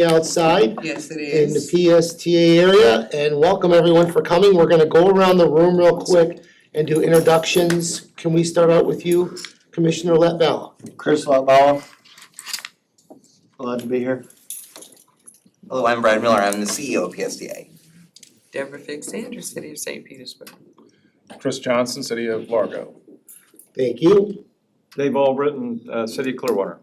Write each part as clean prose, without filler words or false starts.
outside Yes, it in the is. PSTA area, and welcome everyone for coming. We're gonna go around the room real quick and do introductions. Can we start out with you, Commissioner Letbella? Chris Latbala. Glad to be here. Hello, I'm Brad Miller. I'm the CEO of PSDA. Deborah Fix Sanders, City of St. Petersburg. Chris Johnson, City of Largo. Thank you. Dave Albritton, City of Clearwater.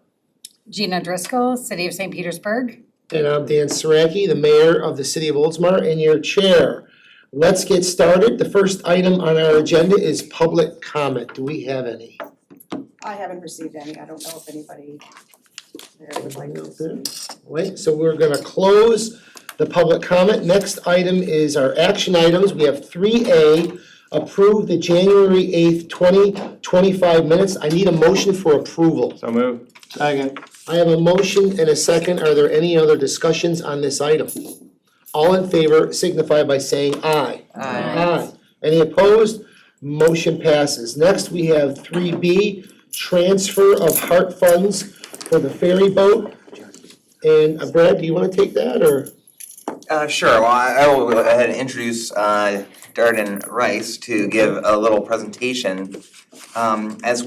Gina Driscoll, City of St. Petersburg. And I'm Dan Saraki, the mayor of the city of Oldsmar, and your chair. Let's get started. The first item on our agenda is public comment. Do we have any? I haven't received any, I don't know if anybody there would like to. Wait, so we're gonna close the public comment. Next item is our action items. We have 3A, approve the January 8th, 2025 minutes. I need a motion for approval. So move. Second. I have a motion and a second. Are there any other discussions on this item? All in favor signify by saying aye. Aye. Any opposed? Motion passes. Next, we have 3B, transfer of HART funds for the ferry boat. And Brad, do you wanna take that, or? Sure, well, I will go ahead and introduce Darden Rice to give a little presentation. As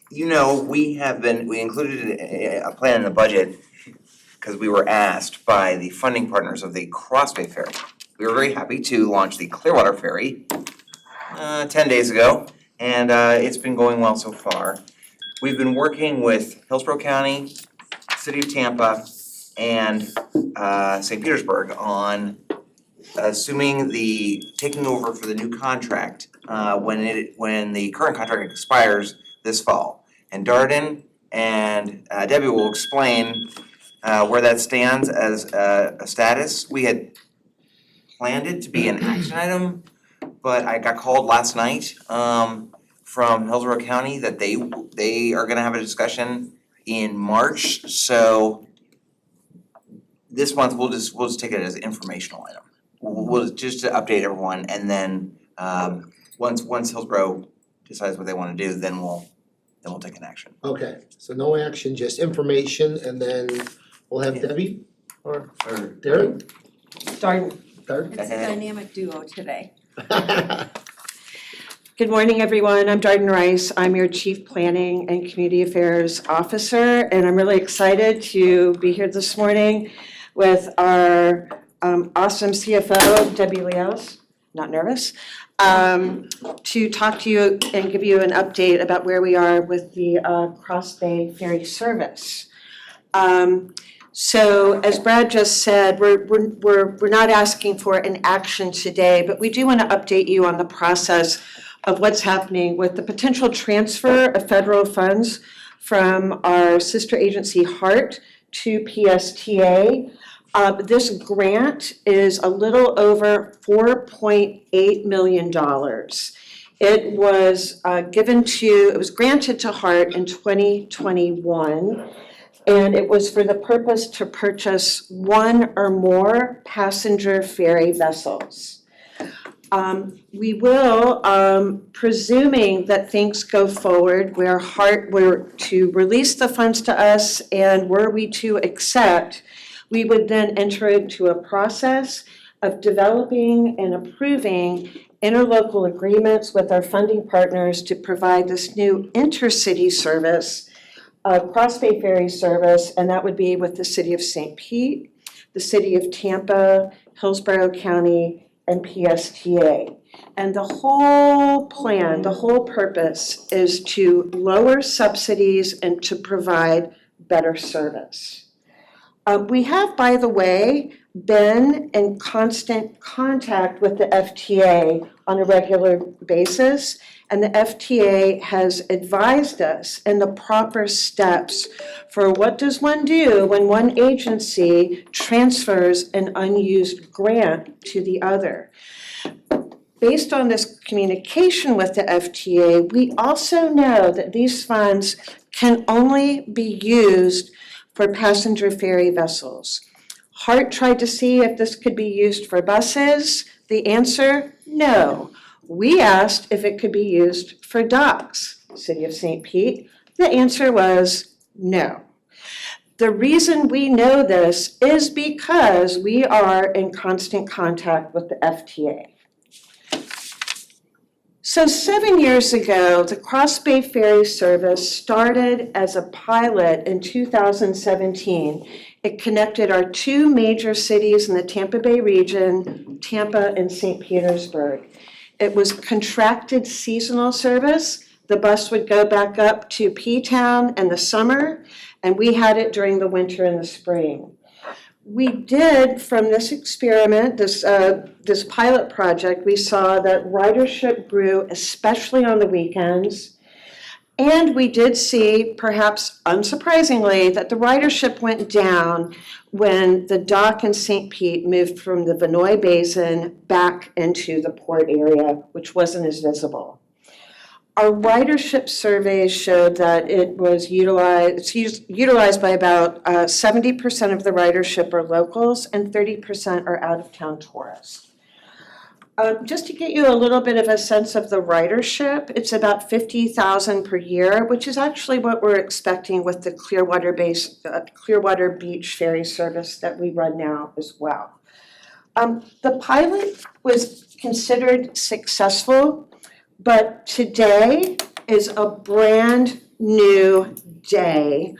you know, we included a plan in the budget because we were asked by the funding partners of the Crossbay Ferry. We were very happy to launch the Clearwater Ferry 10 days ago, and it's been going well so far. We've been working with Hillsborough County, City of Tampa, and St. Petersburg on assuming the taking over for the new contract when the current contract expires this fall. And Darden and Debbie will explain where that stands as a status. We had planned it to be an action item, but I got called last night from Hillsborough County that they are gonna have a discussion in March, so this month we'll just take it as an informational item. We'll just to update everyone, and then once Hillsborough decides what they wanna do, then we'll take an action. Okay, so no action, just information, and then we'll have Debbie or Darren? Darden. Darren? It's a dynamic duo today. Okay. Good morning, everyone. I'm Darden Rice. I'm your Chief Planning and Community Affairs Officer, and I'm really excited to be here this morning with our awesome CFO, Debbie Leos, not nervous, to talk to you and give you an update about where we are with the Cross Bay Ferry service. So as Brad just said, we're not asking for an action today, but we do want to update you on the process of what's happening with the potential transfer of federal funds from our sister agency HART to PSTA. This grant is a little over $4.8 million. It was granted to HART in 2021, and it was for the purpose to purchase one or more passenger ferry vessels. We will, presuming that things go forward, where HART were to release the funds to us, and were we to accept, we would then enter into a process of developing and approving interlocal agreements with our funding partners to provide this new intercity service, Cross Bay Ferry service, and that would be with the City of St. Pete, the City of Tampa, Hillsborough County, and PSTA. And the whole plan, the whole purpose is to lower subsidies and to provide better service. We have, by the way, been in constant contact with the FTA on a regular basis, and the FTA has advised us in the proper steps for what does one do when one agency transfers an unused grant to the other. Based on this communication with the FTA, we also know that these funds can only be used for passenger ferry vessels. HART tried to see if this could be used for buses. The answer, no. We asked if it could be used for docks, City of St. Pete. The answer was no. The reason we know this is because we are in constant contact with the FTA. So 7 years ago, the Cross Bay Ferry Service started as a pilot in 2017. It connected our two major cities in the Tampa Bay region, Tampa and St. Petersburg. It was contracted seasonal service. The bus would go back up to P-Town in the summer, and we had it during the winter and the spring. We did, from this experiment, this pilot project, we saw that ridership grew, especially on the weekends. And we did see, perhaps unsurprisingly, that the ridership went down when the dock in St. Pete moved from the Vanoy Basin back into the port area, which wasn't as visible. Our ridership surveys showed that it was utilized by about 70% of the ridership are locals and 30% are out-of-town tourists. Just to get you a little bit of a sense of the ridership, it's about 50,000 per year, which is actually what we're expecting with the Clearwater Beach ferry service that we run now as well. The pilot was considered successful, but today is a brand new day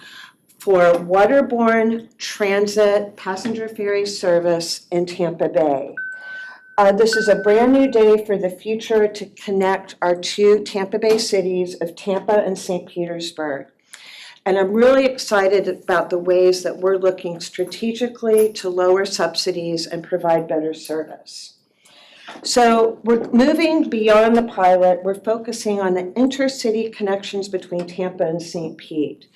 for waterborne transit passenger ferry service in Tampa Bay. This is a brand new day for the future to connect our two Tampa Bay cities of Tampa and St. Petersburg. And I'm really excited about the ways that we're looking strategically to lower subsidies and provide better service. So we're moving beyond the pilot. We're focusing on the intercity connections between Tampa and St. Pete.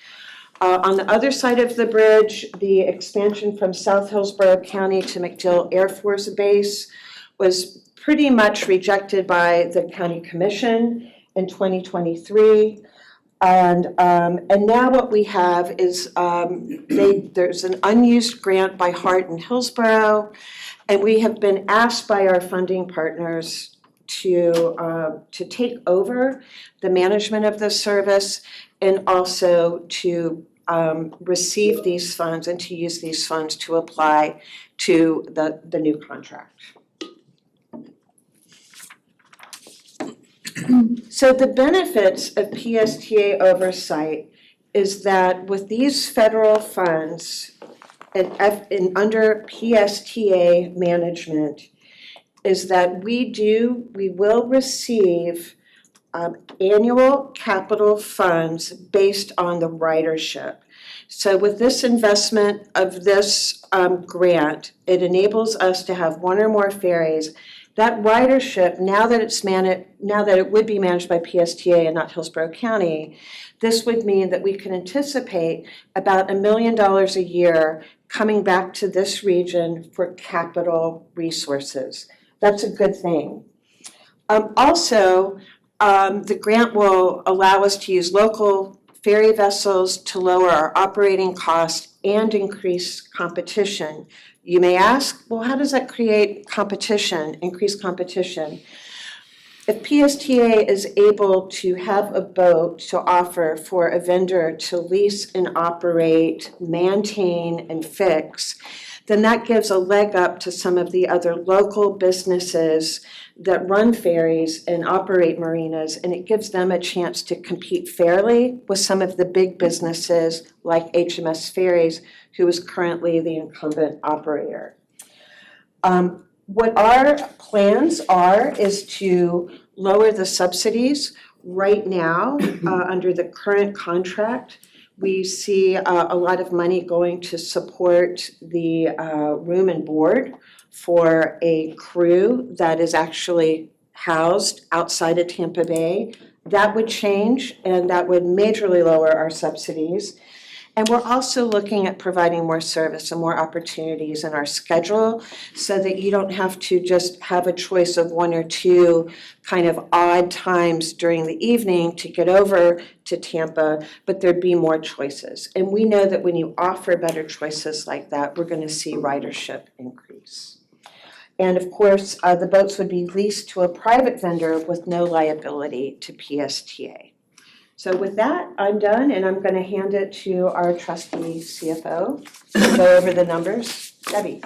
On the other side of the bridge, the expansion from South Hillsborough County to MacDill Air Force Base was pretty much rejected by the county commission in 2023. And now what we have is there's an unused grant by Hart and Hillsborough, and we have been asked by our funding partners to take over the management of this service and also to receive these funds and to use these funds to apply to the new contract. So the benefits of PSTA oversight is that with these federal funds and under PSTA management is that we will receive annual capital funds based on the ridership. So with this investment of this grant, it enables us to have one or more ferries. That ridership, now that it would be managed by PSTA and not Hillsborough County, this would mean that we can anticipate about $1 million a year coming back to this region for capital resources. That's a good thing. Also, the grant will allow us to use local ferry vessels to lower our operating costs and increase competition. You may ask, well, how does that create competition, increase competition? If PSTA is able to have a boat to offer for a vendor to lease and operate, maintain, and fix, then that gives a leg up to some of the other local businesses that run ferries and operate marinas, and it gives them a chance to compete fairly with some of the big businesses like HMS Ferries, who is currently the incumbent operator. What our plans are is to lower the subsidies. Right now, under the current contract, we see a lot of money going to support the room and board for a crew that is actually housed outside of Tampa Bay. That would change, and that would majorly lower our subsidies. And we're also looking at providing more service and more opportunities in our schedule so that you don't have to just have a choice of one or two kind of odd times during the evening to get over to Tampa, but there'd be more choices. And we know that when you offer better choices like that, we're going to see ridership increase. And of course, the boats would be leased to a private vendor with no liability to PSTA. So with that, I'm done, and I'm gonna hand it to our trusty CFO to go over the numbers. Debbie?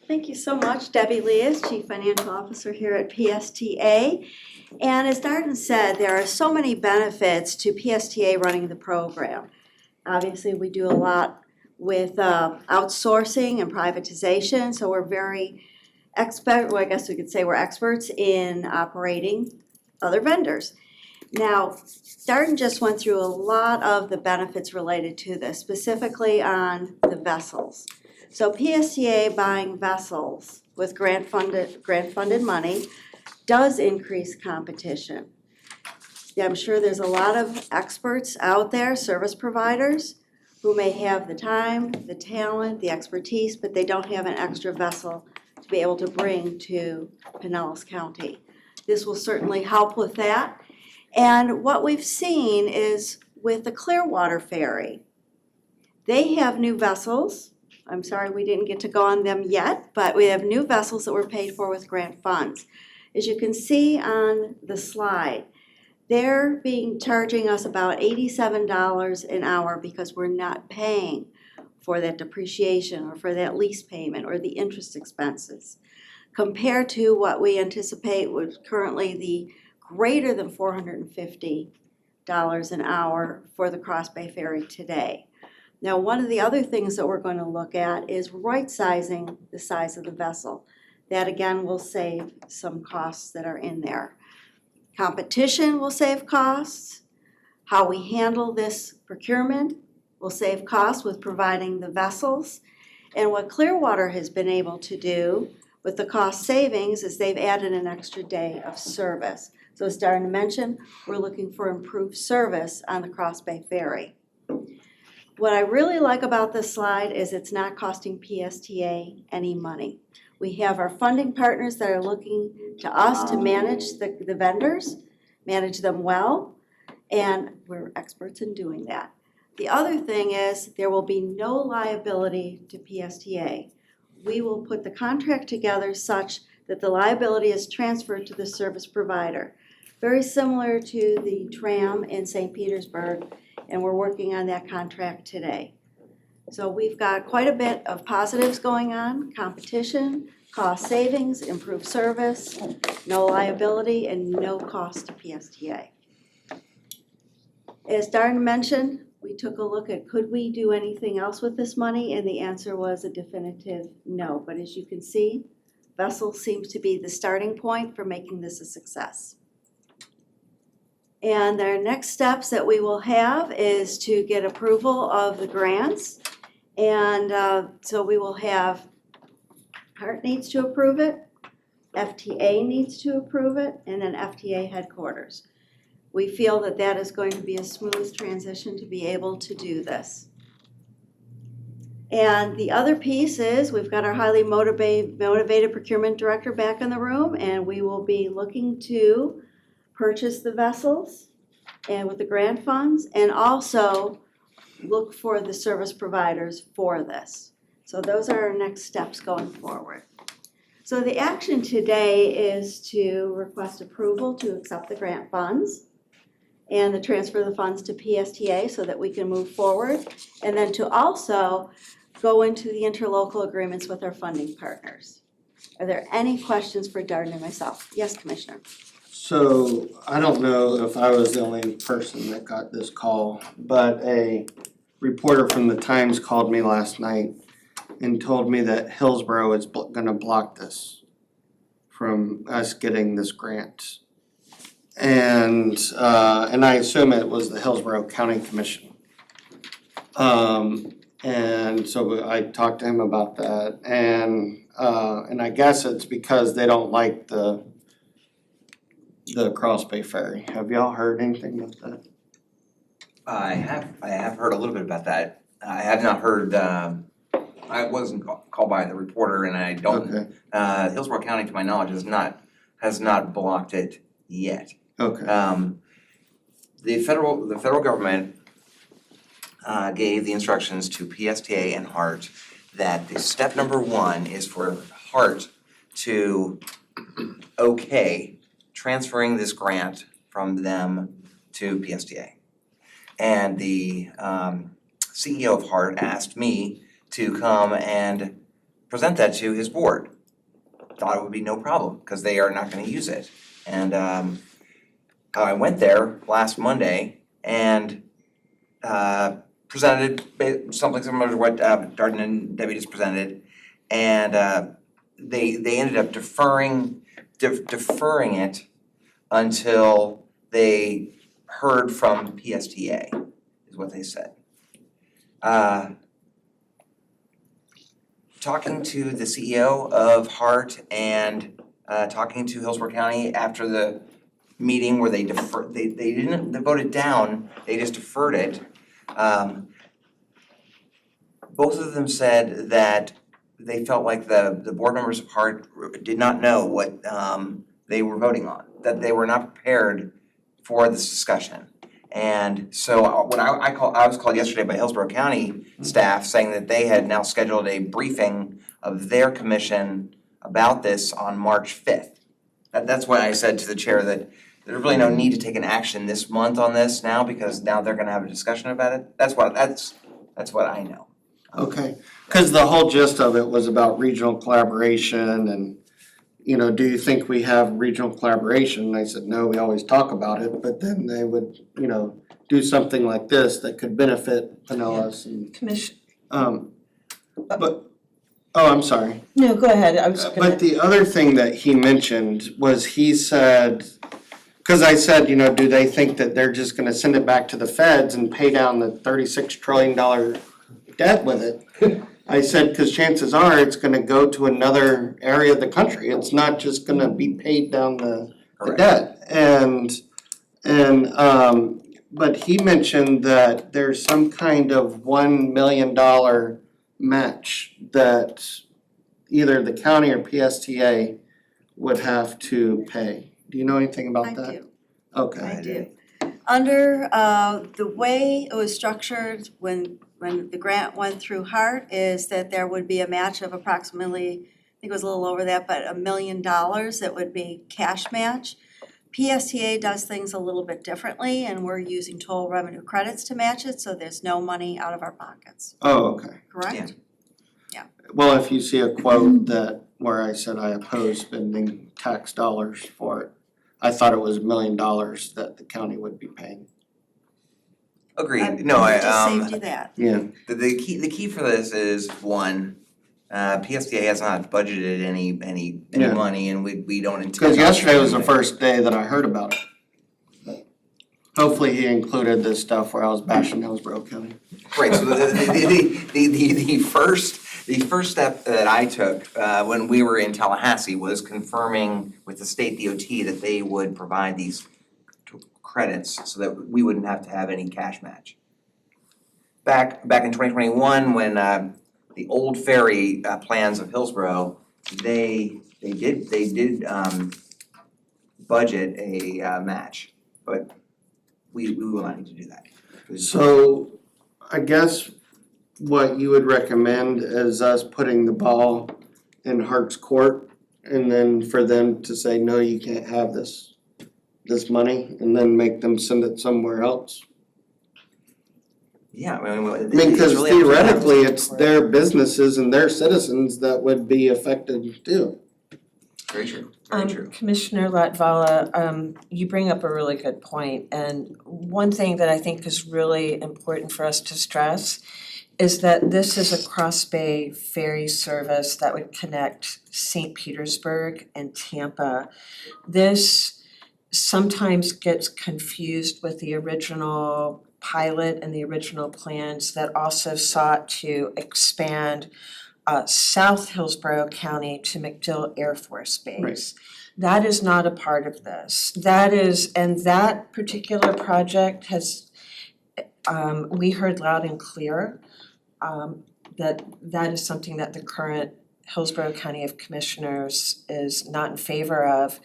Thank you so much. Debbie Leas, Chief Financial Officer here at PSTA. And as Darden said, there are so many benefits to PSTA running the program. Obviously, we do a lot with outsourcing and privatization, so we're very well, I guess we could say we're experts in operating other vendors. Now, Darden just went through a lot of the benefits related to this, specifically on the vessels. So PSTA buying vessels with grant funded money does increase competition. Yeah, I'm sure there's a lot of experts out there, service providers, who may have the time, the talent, the expertise, but they don't have an extra vessel to be able to bring to Pinellas County. This will certainly help with that. And what we've seen is with the Clearwater Ferry, they have new vessels. I'm sorry we didn't get to go on them yet, but we have new vessels that were paid for with grant funds. As you can see on the slide, they're charging us about $87 an hour because we're not paying for that depreciation or for that lease payment or the interest expenses, compared to what we anticipate was currently the greater than $450 an hour for the Cross Bay Ferry today. Now, one of the other things that we're going to look at is right-sizing the size of the vessel. That again will save some costs that are in there. Competition will save costs. How we handle this procurement will save costs with providing the vessels. And what Clearwater has been able to do with the cost savings is they've added an extra day of service. So as Darren mentioned, we're looking for improved service on the Cross Bay Ferry. What I really like about this slide is it's not costing PSTA any money. We have our funding partners that are looking to us to manage the vendors, manage them well, and we're experts in doing that. The other thing is there will be no liability to PSTA. We will put the contract together such that the liability is transferred to the service provider. Very similar to the tram in St. Petersburg, and we're working on that contract today. So we've got quite a bit of positives going on: competition, cost savings, improved service, no liability, and no cost to PSTA. As Darren mentioned, we took a look at could we do anything else with this money, and the answer was a definitive no. But as you can see, vessel seems to be the starting point for making this a success. And our next steps that we will have is to get approval of the grants. And so we will have, HART needs to approve it, FTA needs to approve it, and then FTA headquarters. We feel that that is going to be a smooth transition to be able to do this. And the other piece is we've got our highly motivated procurement director back in the room, and we will be looking to purchase the vessels and with the grant funds, and also look for the service providers for this. So those are our next steps going forward. So the action today is to request approval to accept the grant funds and to transfer the funds to PSTA so that we can move forward, and then to also go into the interlocal agreements with our funding partners. Are there any questions for Darden and myself? Yes, Commissioner. So I don't know if I was the only person that got this call, but a reporter from the Times called me last night and told me that Hillsborough is gonna block this from us getting this grant. And I assume it was the Hillsborough County Commission. And so I talked to him about that, and I guess it's because they don't like the Cross Bay Ferry. Have y'all heard anything about that? I have heard a little bit about that. I have not heard, I wasn't called by the reporter, and I don't, Okay, Hillsborough County, to my knowledge, has not blocked it yet. okay, The federal government gave the instructions to PSTA and HART that the step number one is for HART to transferring this grant from them to PSTA. And the CEO of HART asked me to come and present that to his board. Thought it would be no problem, because they are not gonna use it. And I went there last Monday and presented something similar to what Darden and Debbie just presented. And they ended up deferring it until they heard from PSTA, is what they said. Talking to the CEO of HART and talking to Hillsborough County after the meeting where they didn't vote it down, they just deferred it. Both of them said that they felt like the board members of HART did not know what they were voting on, that they were not prepared for this discussion. And so when I was called yesterday by Hillsborough County staff saying that they had now scheduled a briefing of their commission about this on March 5th. That's why I said to the chair that there's really no need to take an action this month on this now, because now they're gonna have a discussion about it. That's what I know. Okay, cause the whole gist of it was about regional collaboration and, you know, do you think we have regional collaboration? And I said, no, we always talk about it, but then they would, you know, do something like this that could benefit Pinellas and, Commission, but, oh, I'm sorry. no, go ahead, I was gonna. But the other thing that he mentioned was he said, cause I said, you know, do they think that they're just gonna send it back to the feds and pay down the $36 trillion debt with it? I said, cause chances are it's gonna go to another area of the country. It's not just gonna be paid down the Correct. debt. But he mentioned that there's some kind of $1 million match that either the county or PSTA would have to pay. Do you know anything about I that? do, Okay. I do. Under the way it was structured when the grant went through HART is that there would be a match of approximately, I think it was a little over that, but $1 million that would be cash match. PSTA does things a little bit differently, and we're using toll revenue credits to match it, so there's no money out of our pockets, Oh, okay. correct? Well, if you see a quote that, where I said I oppose spending tax dollars for it, I thought it was $1 million that the county would be paying. Agreed. No, I Just saved you that. Yeah. the key for this is one, PSTA has not budgeted any Yeah. money, and we don't intend. Cause on yesterday was the spending it. first day that I heard about it. Hopefully he included this stuff where I was bashing Hillsborough County. Right, so the first step that I took when we were in Tallahassee was confirming with the state DOT that they would provide these credits so that we wouldn't have to have any cash match. Back in 2021, when the old ferry plans of Hillsborough, they did budget a match, but we will not need to do that. So I guess what you would recommend is us putting the ball in Hart's court and then for them to say, no, you can't have this money, and then make them send it somewhere else. Yeah, I mean, I mean, cause really up to them. theoretically, it's their businesses and their citizens that would be affected too. Very true, very true. Commissioner Latvala, you bring up a really good point, and one thing that I think is really important for us to stress is that this is a cross-bay ferry service that would connect St. Petersburg and Tampa. This sometimes gets confused with the original pilot and the original plans that also sought to expand South Hillsborough County to MacDill Air Force Base. Right. That is not a part of this. That particular project has, we heard loud and clear that is something that the current Hillsborough County of Commissioners is not in favor of.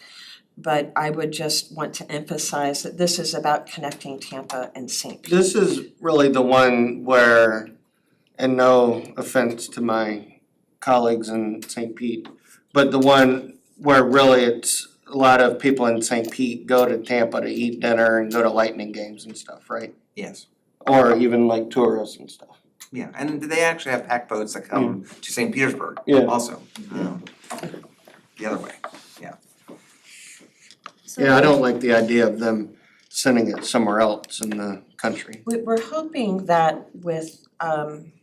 But I would just want to emphasize that this is about connecting Tampa and St. Pete. This is really the one where, and no offense to my colleagues in St. Pete, but the one where really it's a lot of people in St. Pete go to Tampa to eat dinner and go to Lightning games and stuff, right? Yes. Or even like tourists and stuff. Yeah, and they actually have packed boats that come to St. Petersburg Yeah. also, the other way. So Yeah, I don't like the idea of them sending it somewhere else in the country. We're hoping that with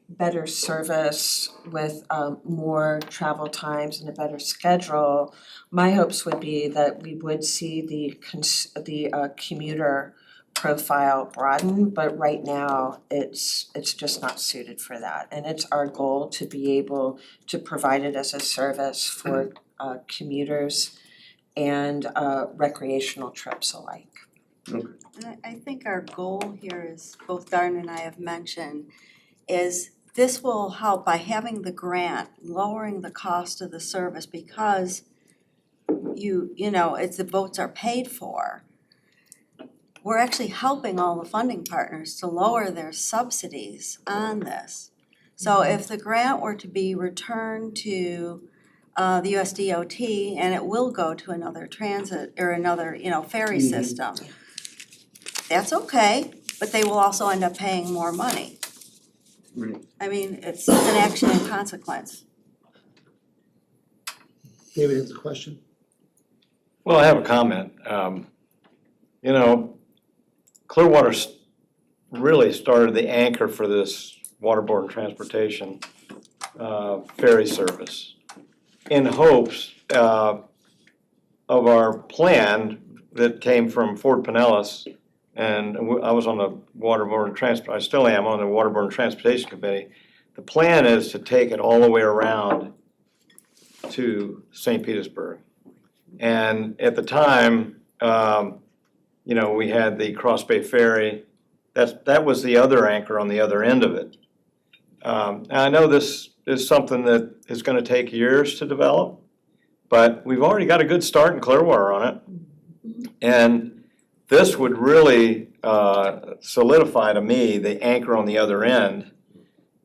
better service, with more travel times and a better schedule, my hopes would be that we would see the commuter profile broaden, but right now it's just not suited for that. And it's our goal to be able to provide it as a service for commuters and recreational trips alike. And I think our goal here is, both Darden and I have mentioned, is this will help by having the grant, lowering the cost of the service because you know, it's the boats are paid for. We're actually helping all the funding partners to lower their subsidies on this. So if the grant were to be returned to the USDOT, and it will go to another transit or another, ferry system, that's okay, but they will also end up paying more money. Right. I mean, it's an action and consequence. David has a question? Well, I have a comment. Clearwater really started the anchor for this waterborne transportation ferry service in hopes of our plan that came from Fort Pinellas. And I was on the I still am on the Waterborne Transportation Committee. The plan is to take it all the way around to St. Petersburg. And at the time, we had the Cross Bay Ferry. That was the other anchor on the other end of it. And I know this is something that is going to take years to develop, but we've already got a good start in Clearwater on it. And this would really solidify to me the anchor on the other end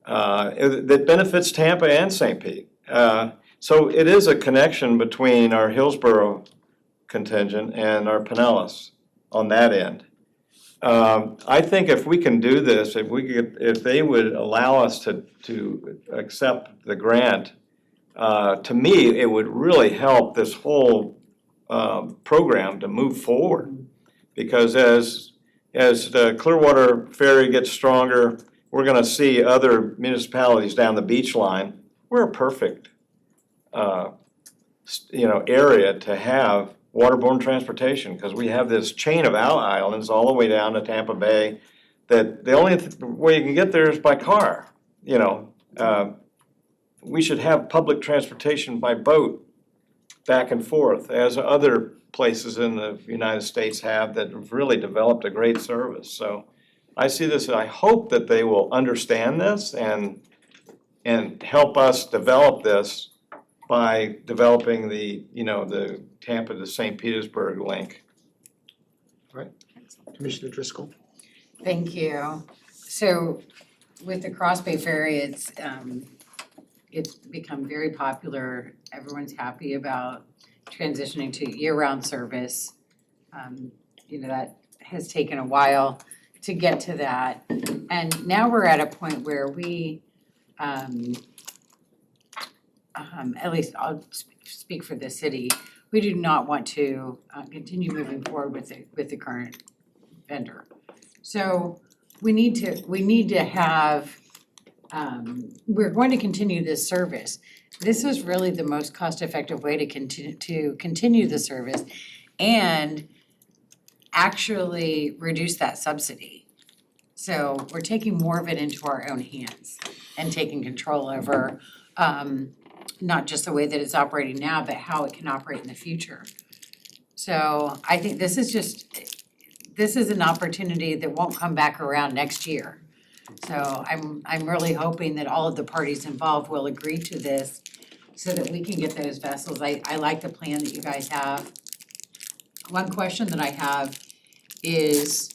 that benefits Tampa and St. Pete. So it is a connection between our Hillsborough contingent and our Pinellas on that end. I think if we can do this, if they would allow us to accept the grant, to me, it would really help this whole program to move forward. Because as the Clearwater Ferry gets stronger, we're gonna see other municipalities down the beach line. We're a perfect, area to have waterborne transportation, because we have this chain of islands all the way down to Tampa Bay, that the only way you can get there is by car, We should have public transportation by boat back and forth, as other places in the United States have that have really developed a great service. So I see this, I hope that they will understand this and help us develop this by developing the Tampa to St. Petersburg link. Commissioner Driscoll? Thank you. So with the Cross Bay Ferry, it's become very popular. Everyone's happy about transitioning to year-round service. That has taken a while to get to that. And now we're at a point where we, at least I'll speak for the city, we do not want to continue moving forward with the current vendor. So we need to have, we're going to continue this service. This is really the most cost-effective way to continue the service and actually reduce that subsidy. So we're taking more of it into our own hands and taking control over not just the way that it's operating now, but how it can operate in the future. So I think this is an opportunity that won't come back around next year. So I'm really hoping that all of the parties involved will agree to this so that we can get those vessels. I like the plan that you guys have. One question that I have is,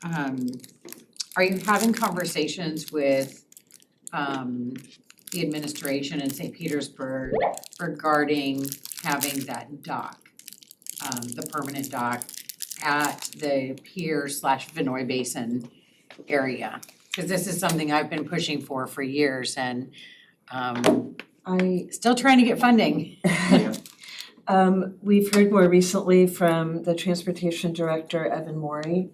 are you having conversations with the administration in St. Petersburg regarding having that dock the permanent dock at the pier/Vinoy Basin area. Because this is something I've been pushing for years and still trying to get funding. We've heard more recently from the Transportation Director, Evan Morey,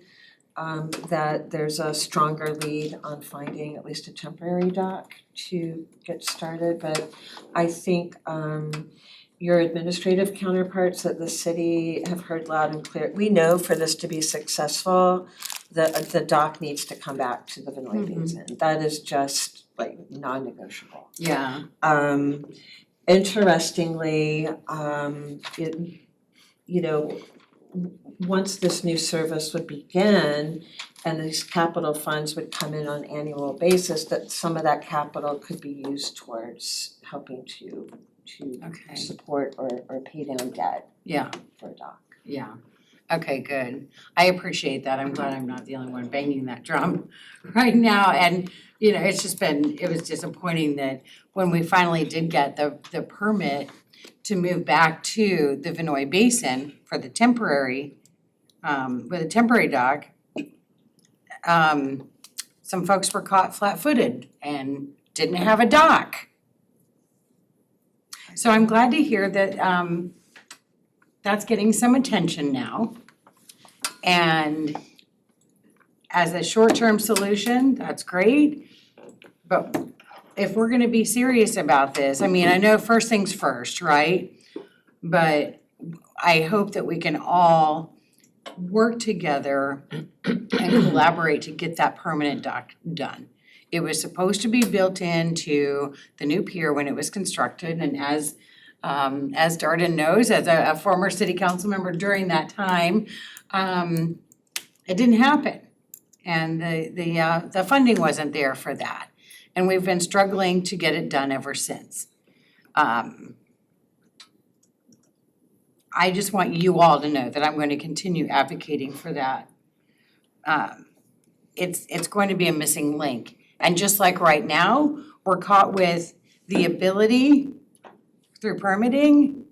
that there's a stronger lead on finding at least a temporary dock to get started, but I think your administrative counterparts at the city have heard loud and clear. We know for this to be successful, the dock needs to come back to the Vinoy Basin. That is just like non-negotiable. Yeah. Interestingly, once this new service would begin and these capital funds would come in on an annual basis, that some of that capital could be used towards helping to Okay. support or pay down debt Yeah. for a dock. Yeah, okay, good. I appreciate that. I'm glad I'm not the only one banging that drum right now. And, it was disappointing that when we finally did get the permit to move back to the Vinoy Basin for the temporary, with a temporary dock, some folks were caught flat-footed and didn't have a dock. So I'm glad to hear that that's getting some attention now. And as a short-term solution, that's great. But if we're gonna be serious about this, I mean, I know first things first, right? But I hope that we can all work together and collaborate to get that permanent dock done. It was supposed to be built into the new pier when it was constructed, and as Darden knows, as a former city council member during that time, it didn't happen. And the funding wasn't there for that. And we've been struggling to get it done ever since. I just want you all to know that I'm going to continue advocating for that. It's going to be a missing link. And just like right now, we're caught with the ability through permitting,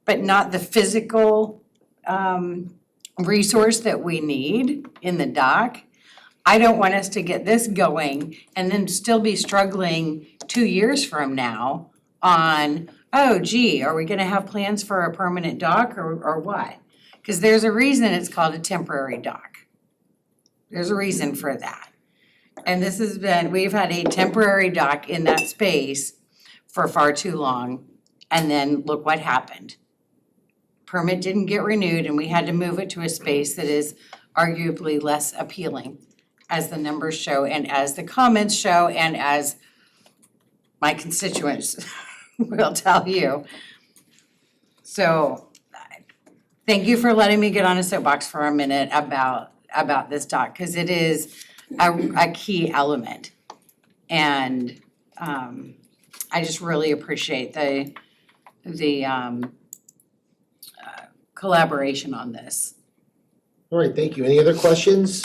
but not the physical resource that we need in the dock. I don't want us to get this going and then still be struggling 2 years from now on, oh gee, are we gonna have plans for a permanent dock or what? Because there's a reason it's called a temporary dock. There's a reason for that. And we've had a temporary dock in that space for far too long, and then look what happened. Permit didn't get renewed and we had to move it to a space that is arguably less appealing, as the numbers show and as the comments show and as my constituents will tell you. So, thank you for letting me get on a soapbox for a minute about this dock, because it is a key element. And I just really appreciate the collaboration on this. All right, thank you. Any other questions?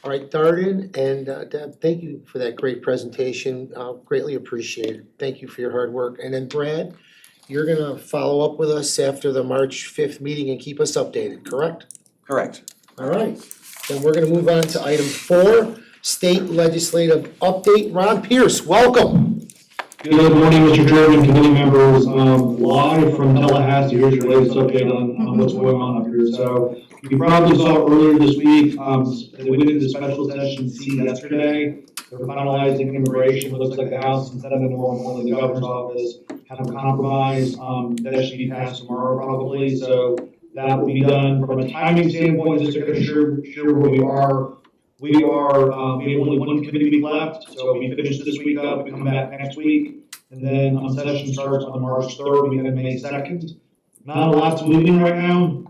All right, Darden and Deb, thank you for that great presentation. Greatly appreciated. Thank you for your hard work. And then Brad, you're gonna follow up with us after the March 5th meeting and keep us updated, correct? Correct. All right, then we're gonna move on to item 4, state legislative update. Ron Pierce, welcome. Good morning, Mr. Chairman, committee members, live from Tallahassee, here's your latest update on what's going on up here. So you probably saw earlier this week, they went into special session C yesterday. They're finalizing immigration. It looks like the House and Senate, and more importantly, the governor's office have a compromise. That should be passed tomorrow probably, so that will be done. From a timing standpoint, just to ensure where we are, we have only one committee week left, so we finish this week up, we come back next week. And then session starts on March 3rd, we have May 2nd. Not a lot's moving right now.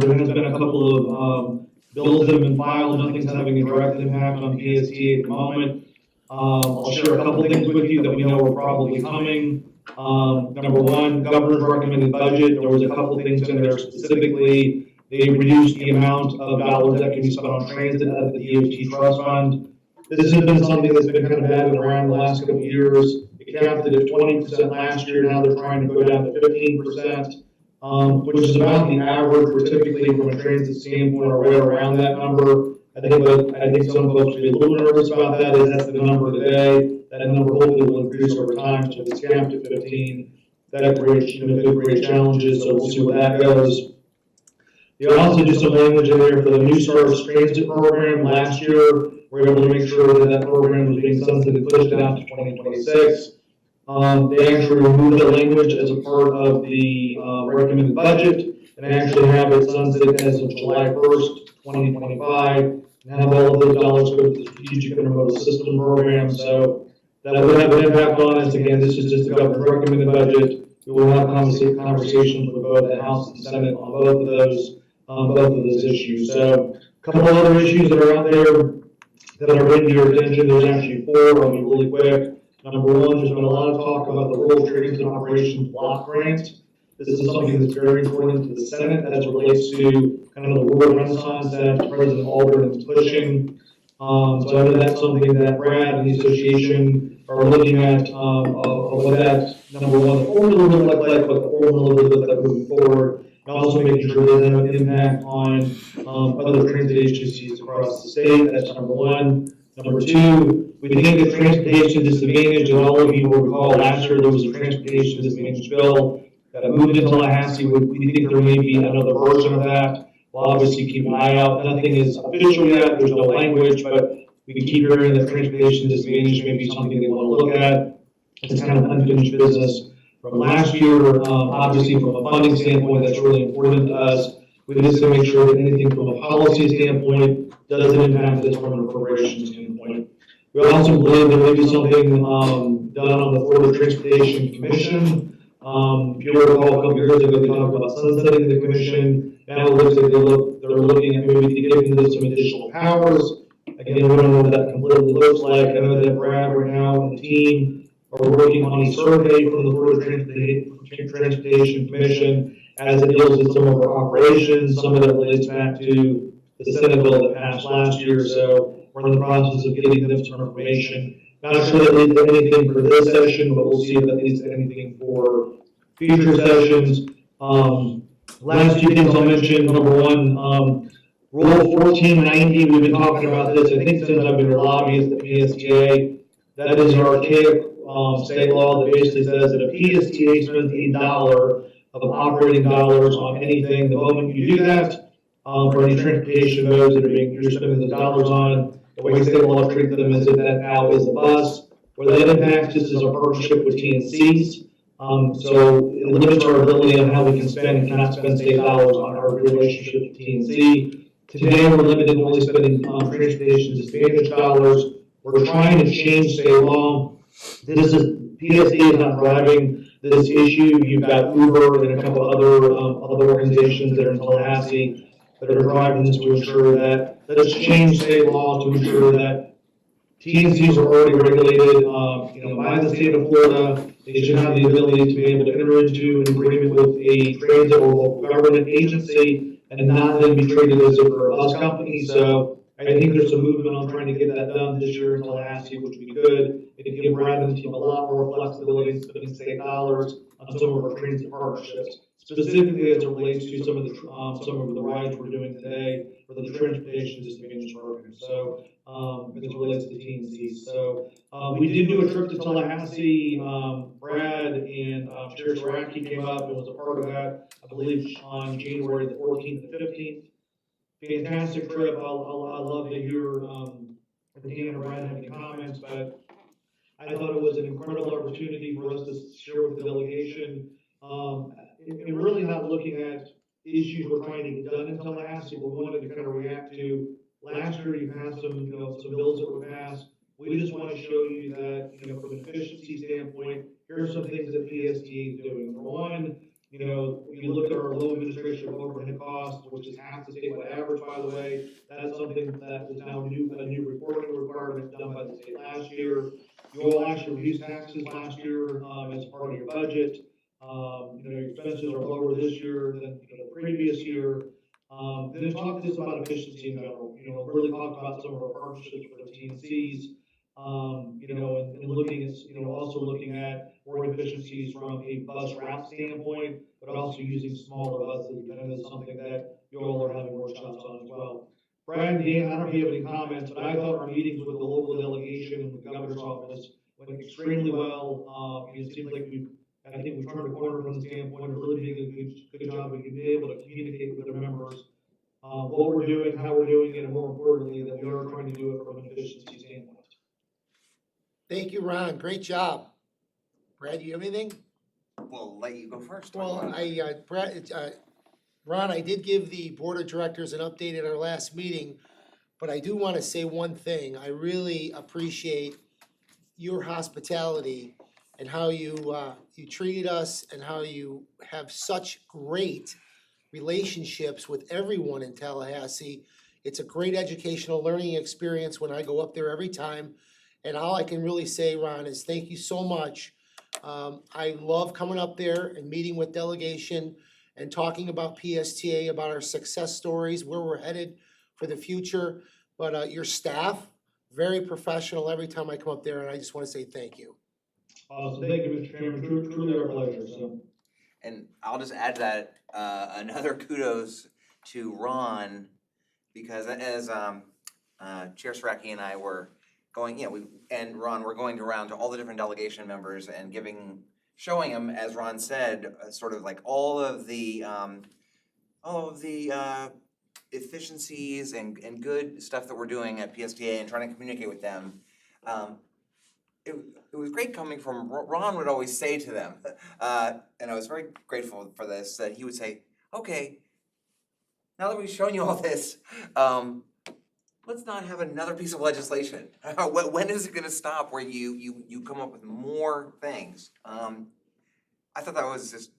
There has been a couple of bills that have been filed, nothing's having a direct impact on PSTA at the moment. I'll share a couple things with you that we know are probably coming. Number one, governor's recommended budget, there was a couple things in there specifically. They reduced the amount of dollars that can be spent on transit out of the DOT trust fund. This has been something that's been kind of batted around the last couple of years. It capped it at 20% last year, now they're trying to go down to 15%. which is about the average. We're typically, from a transit standpoint, are right around that number. I think some folks will be a little nervous about that, is that's the number today. That number hopefully will increase over time, so if it's capped at 15, that creates, could create challenges, so we'll see where that goes. You also do some language in there for the New Stars Transit program. Last year, we were able to make sure that that program was being sunsetted, pushed out to 2026. They actually removed the language as a part of the recommended budget and actually have it sunset as of July 1st, 2025, and have all of those dollars go to the Strategic Intermodal System program. So that would have an impact on us. Again, this is just the governor's recommended budget. We will have conversations with both the House and Senate on both of those issues. So a couple of other issues that are out there that are bringing to your attention. There's actually 4. I'll be really quick. Number 1, there's been a lot of talk about the Rural Transit Operations Block Grant. This is something that's very important to the Senate as it relates to kind of the rural renaissance that President Aldrin is pushing. So I know that's something that Brad and the association are looking at, of what that, number 1, the formula will look like, what the formula will look like moving forward, and also making sure it doesn't have an impact on other transit agencies across the state. That's number 1. Number 2, we think that transportation disadvantage, and all of you will recall last year there was a transportation disadvantage bill that moved into Tallahassee. We think there may be another version of that. We'll obviously keep an eye out. Nothing is official yet, there's no language, but we can keep hearing that transportation disadvantage may be something they want to look at. It's kind of unfinished business from last year. Obviously, from a funding standpoint, that's really important to us. We just to make sure that anything from a policy standpoint doesn't impact this from an appropriation standpoint. We also believe there may be something done on the Florida Transportation Commission. If you recall, a couple years ago, they talked about sunsetting the commission. Now it looks like they're looking at maybe giving them some additional powers. Again, we don't know what that completely looks like. I know that Brad right now and the team are working on a survey from the Florida Transportation Commission as it deals with some of our operations. Some of that relates back to the Senate bill that passed last year. So we're in the process of getting them some information. Not sure that leads to anything for this session, but we'll see if that leads to anything for future sessions. Last 2 things I'll mention. Number 1, Rule 1490, we've been talking about this, I think, since I've been a lobbyist at PSTA. That is an archaic state law that basically says that if PSTA spends $1 of operating dollars on anything, the moment you do that, for any transportation modes that you're spending those dollars on, the way state law treats them is if that now is a bus. Where that impacts us is our partnership with TNCs. So it limits our ability on how we can spend and cannot spend state dollars on our relationship with TNC. Today, we're limited to only spending transportation disadvantage dollars. We're trying to change state law. PSA is not driving this issue. You've got Uber and a couple other organizations that are in Tallahassee that are driving this to ensure that, let's change state law to ensure that TNCs are already regulated, by the state of Florida. They should have the ability to be able to enter into an agreement with a transit or local government agency and not then be treated as if they're a bus company. So I think there's some movement on trying to get that done this year in Tallahassee, which would be good. It'd give Brad and the team a lot more flexibility in spending state dollars on some of our transit partnerships, specifically as it relates to some of the rides we're doing today for the transportation disadvantage program. So as it relates to TNC. So we did do a trip to Tallahassee. Brad and Chair Saraki came up and was a part of that, I believe, on January the 14th and 15th. Fantastic trip. I love to hear if Dan and Brad have any comments, but I thought it was an incredible opportunity for us to share with the delegation. And really not looking at issues we're trying to get done in Tallahassee, but we wanted to kind of react to. Last year, you passed some bills that were passed. We just want to show you that, from an efficiency standpoint, here are some things that PSTA is doing. Number 1, you look at our low administration overhead costs, which is half the statewide average, by the way. That's something that is now a new reporting requirement done by the state last year. You all actually reduced taxes last year as part of your budget. Your expenses are lower this year than the previous year. Then talk to us about efficiency in general. Really talk about some of our partnerships with the TNCs. and looking at, also looking at more efficiencies from a bus route standpoint, but also using smaller buses, which I know is something that you all are having workshops on as well. Brad and Dan, I don't know if you have any comments, but I thought our meetings with the local delegation and with the governor's office went extremely well. It seems like I think we've turned a corner from the standpoint of really doing a good job of being able to communicate with their members, what we're doing, how we're doing it, and more importantly, that we are trying to do it from an efficiency standpoint. Thank you, Ron, great job. Brad, you have anything? We'll let you go first. Well, Ron, I did give the board of directors an update at our last meeting, but I do wanna say one thing. I really appreciate your hospitality and how you treated us and how you have such great relationships with everyone in Tallahassee. It's a great educational learning experience when I go up there every time. And all I can really say, Ron, is thank you so much. I love coming up there and meeting with delegation and talking about PSTA, about our success stories, where we're headed for the future. But your staff, very professional every time I come up there, and I just wanna say thank you. Awesome, thank you, Mr. Chairman, truly our pleasure, so. And I'll just add to that, another kudos to Ron, because as Chair Saraki and I were going, Ron, we're going around to all the different delegation members and showing them, as Ron said, sort of like all of the efficiencies and good stuff that we're doing at PSTA and trying to communicate with them. It was great coming from, Ron would always say to them, and I was very grateful for this, that he would say, okay, now that we've shown you all this, let's not have another piece of legislation. When is it gonna stop where you come up with more things? I thought that was just,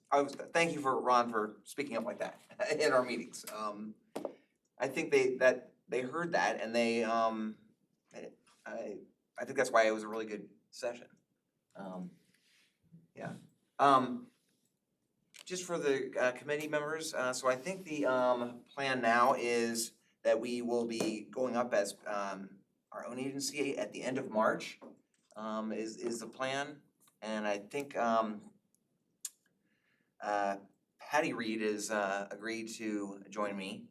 thank you for Ron for speaking up like that in our meetings. I think they heard that and I think that's why it was a really good session. Just for the committee members, so I think the plan now is that we will be going up as our own agency at the end of March, is the plan. And I think Patty Reed has agreed to join me.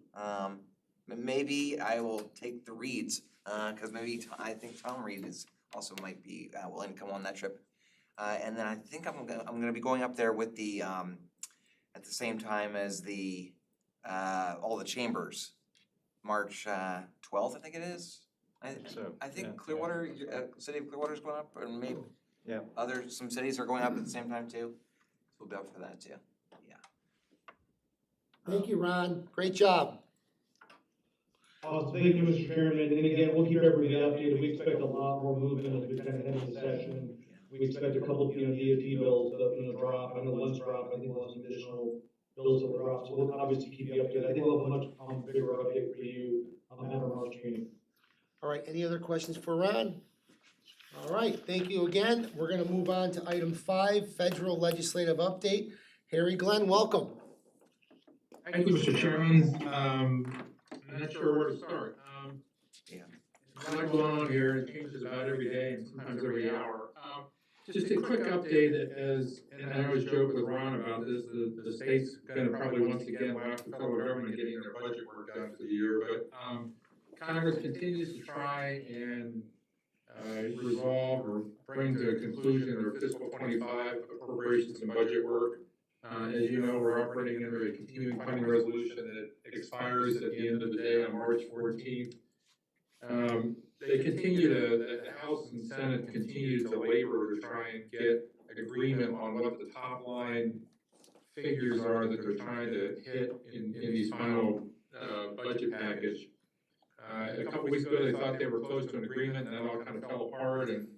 Maybe I will take the Reeds, cause maybe I think Tom Reed might be willing to come on that trip. And then I think I'm gonna be going up there with the at the same time as the all the chambers, March 12th, I think it is. I think Clearwater, city of Clearwater's going up, and maybe some cities are going up at the same time too. So we'll be up for that too. Thank you, Ron, great job. Awesome, thank you, Mr. Chairman, and again, we'll keep everybody updated, we expect a lot more movement as we kind of head into session. We expect a couple, DOT bills to drop, I know one's dropped, I think we'll have some additional bills that will drop, so we'll obviously keep you updated. I think we'll have a much bigger update for you at our March meeting. All right, any other questions for Ron? All right, thank you again. We're gonna move on to item 5, federal legislative update. Harry Glenn, welcome. Thank you, Mr. Chairman. I'm not sure where to start. There's a lot going on here, it changes about every day and sometimes every hour. Just a quick update, and I always joke with Ron about this, the state's gonna probably once again laugh the federal government getting their budget work done for the year, but Congress continues to try and resolve or bring to a conclusion their fiscal 25 appropriations and budget work. As you know, we're operating under a continuing funding resolution that expires at the end of the day on March 14th. The House and Senate continue to labor to try and get agreement on what the top line figures are that they're trying to hit in these final budget package. A couple weeks ago, they thought they were close to an agreement, and that all kind of fell apart, and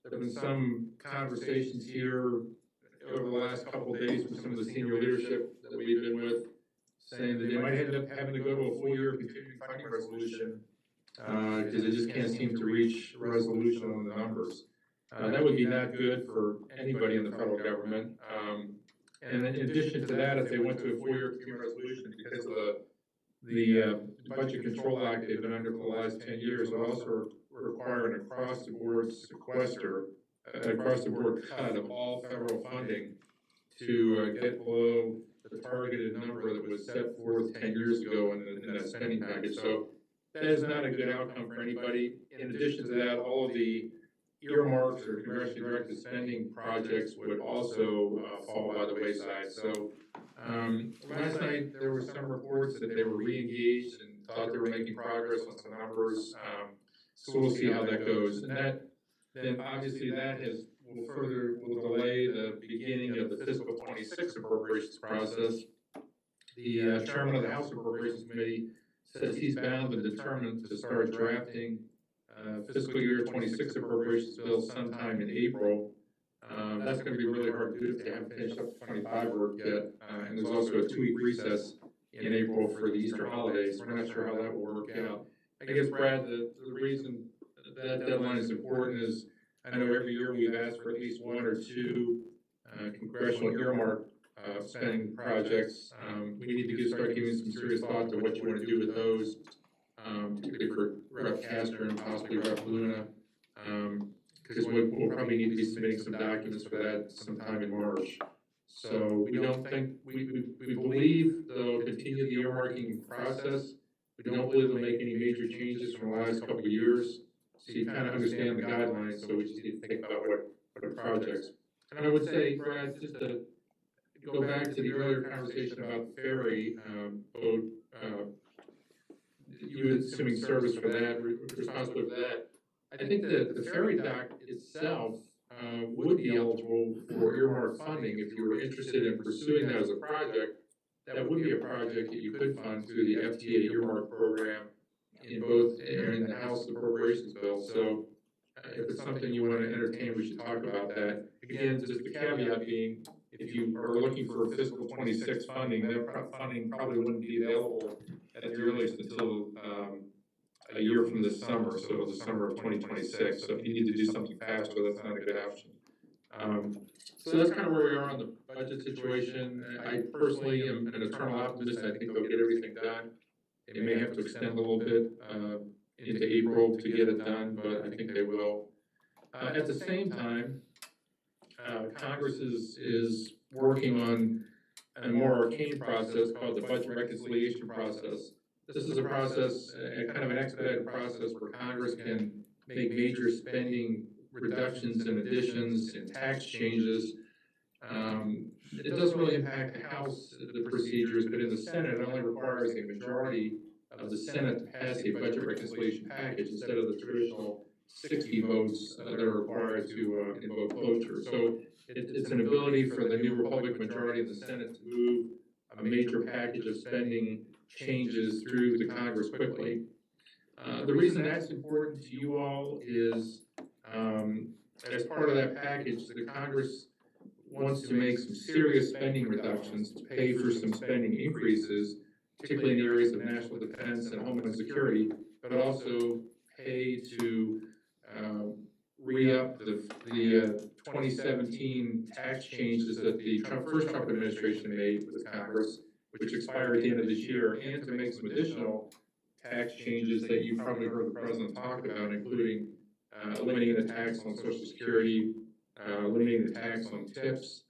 there have been some conversations here over the last couple of days with some of the senior leadership that we've been with, saying that they might end up having to go to a full year continuing funding resolution, because they just can't seem to reach resolution on the numbers. That would be not good for anybody in the federal government. And in addition to that, if they went to a full year continuing resolution because of the Budget Control Act they've been under for the last 10 years, it also require an across-the-board sequester, across-the-board cut of all federal funding to get below the targeted number that was set forth 10 years ago in that spending package. So that is not a good outcome for anybody. In addition to that, all of the earmarks or congressionally directed spending projects would also fall by the wayside. So last night, there were some reports that they were re-engaged and thought they were making progress on some numbers. So we'll see how that goes. And then obviously that will delay the beginning of the fiscal 26 appropriations process. The chairman of the House Appropriations Committee says he's bound and determined to start drafting fiscal year 26 appropriations bill sometime in April. That's gonna be really hard to do if they haven't finished up the 25 work yet. And there's also a 2-week recess in April for the Easter holidays. We're not sure how that will work out. I guess, Brad, the reason that deadline is important is I know every year we've asked for at least 1 or 2 congressional earmark spending projects. We need to start giving some serious thought to what you want to do with those, particularly for Rep. Castor and possibly Rep. Luna. Because we'll probably need to be submitting some documents for that sometime in March. So we don't think, we believe they'll continue the earmarking process. We don't believe they'll make any major changes from the last couple of years. So you kind of understand the guidelines, so we just need to think about what projects. And I would say, Brad, just to go back to the earlier conversation about the ferry boat, you assuming service for that, responsible for that. I think that the ferry dock itself would be eligible for earmark funding if you were interested in pursuing that as a project. That would be a project that you could fund through the FTA earmark program in the House Appropriations bill. So if it's something you want to entertain, we should talk about that. Again, just the caveat being, if you are looking for fiscal 26 funding, that funding probably wouldn't be available at the earliest until a year from this summer, so the summer of 2026. So if you need to do something faster, that's not a good option. So that's kind of where we are on the budget situation. I personally am an eternal optimist. I think they'll get everything done. They may have to extend a little bit into April to get it done, but I think they will. At the same time, Congress is working on a more arcane process called the budget reconciliation process. This is a process, kind of an expedited process where Congress can make major spending reductions and additions and tax changes. It doesn't really impact the House, the procedures, but in the Senate, it only requires a majority of the Senate to pass a budget reconciliation package instead of the traditional 60 votes that are required to invoke cloture. So it's an ability for the new Republican majority of the Senate to move a major package of spending changes through the Congress quickly. The reason that's important to you all is as part of that package, the Congress wants to make some serious spending reductions to pay for some spending increases, particularly in the areas of national defense and homeland security, but also pay to re-up the 2017 tax changes that the first Trump administration made with Congress, which expire at the end of this year, and to make some additional tax changes that you probably heard the president talk about, including eliminating the tax on Social Security, eliminating the tax on tips,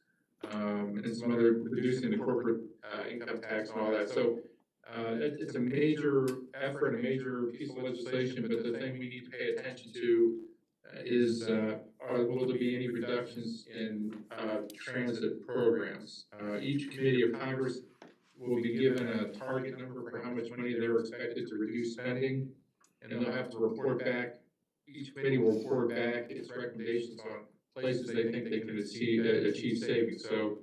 and some other, reducing the corporate income tax and all that. So it's a major effort, a major piece of legislation, but the thing we need to pay attention to is will there be any reductions in transit programs? Each committee of Congress will be given a target number for how much money they're expected to reduce spending, and they'll have to report back. Each committee will report back its recommendations on places they think they can achieve savings. So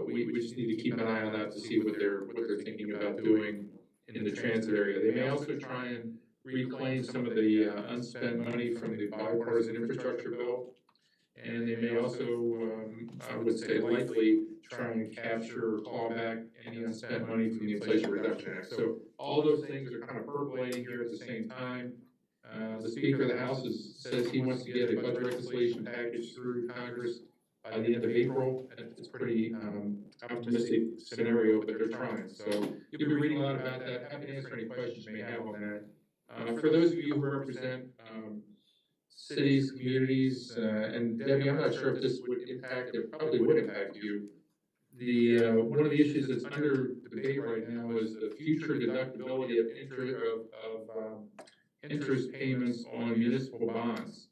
we just need to keep an eye on that to see what they're thinking about doing in the transit area. They may also try and reclaim some of the unspent money from the bipartisan infrastructure bill. And they may also, I would say likely, try and capture or claw back any unspent money from the Inflation Reduction Act. So all those things are kind of percolating here at the same time. The Speaker of the House says he wants to get a budget reconciliation package through Congress by the end of April. It's a pretty optimistic scenario, but they're trying. So you'll be reading a lot about that. Happy to answer any questions you may have on that. For those of you who represent, cities, communities, and Debbie, I'm not sure if this would impact, it probably would impact you. One of the issues that's under debate right now is the future deductibility of interest payments on municipal bonds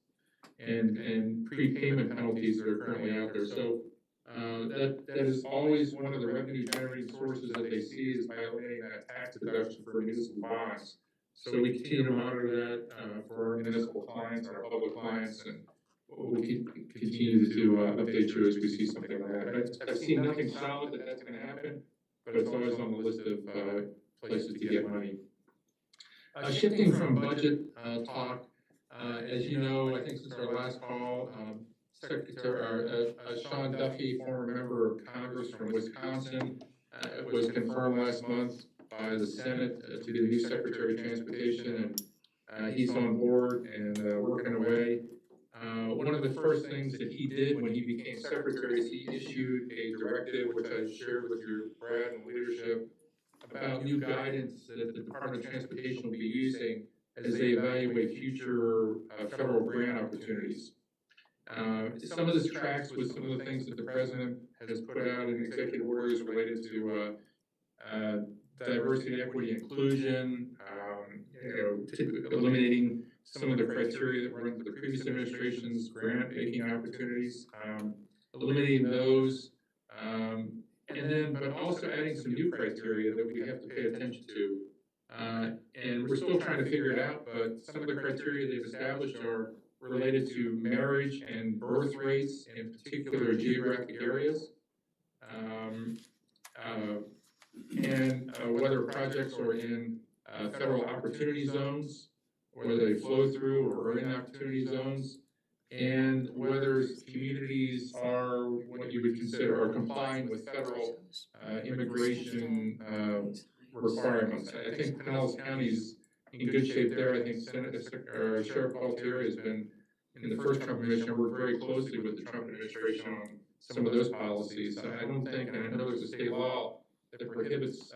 and prepayment penalties that are currently out there. So that is always one of the revenue generating sources that they see is by eliminating that tax deduction for municipal bonds. So we continue to monitor that for our municipal clients, our public clients, and we'll continue to update you as we see something like that. I've seen nothing solid that that's gonna happen, but it's always on the list of places to get money. Shifting from budget talk, as you know, I think since our last call, Sean Duffy, former member of Congress from Wisconsin, was confirmed last month by the Senate to be the new Secretary of Transportation, and he's on board and working away. One of the first things that he did when he became Secretary is he issued a directive, which I shared with your Brad and leadership, about new guidance that the Department of Transportation will be using as they evaluate future federal grant opportunities. Some of this tracks with some of the things that the President has put out in executive orders related to diversity, equity, inclusion, eliminating some of the criteria that were under the previous administration's grant-making opportunities, eliminating those, but also adding some new criteria that we have to pay attention to. And we're still trying to figure it out, but some of the criteria they've established are related to marriage and birth rates in particular geographic areas. Whether projects are in federal opportunity zones, whether they flow through or are in opportunity zones, and whether communities are what you would consider are complying with federal immigration requirements. I think Pinellas County is in good shape there. I think Sheriff Gualtieri has been, in the first Trump administration, worked very closely with the Trump administration on some of those policies. I don't think, and I know there's a state law that prohibits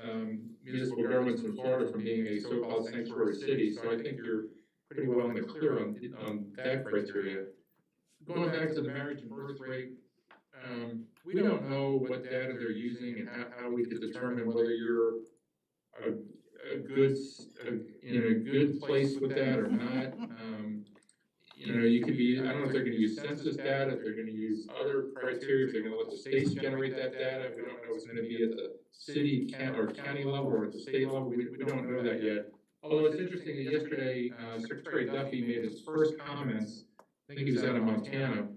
municipal governments in Florida from being a so-called sanctuary city, so I think you're pretty well in the clear on that criteria. Going back to the marriage and birth rate, we don't know what data they're using and how we could determine whether you're in a good place with that or not. You could be, I don't know if they're gonna use census data, if they're gonna use other criteria, if they're gonna let the states generate that data. We don't know if it's gonna be at the city, county level or at the state level. We don't know that yet. Although it's interesting that yesterday, Secretary Duffy made his first comments, I think he was out of Montana,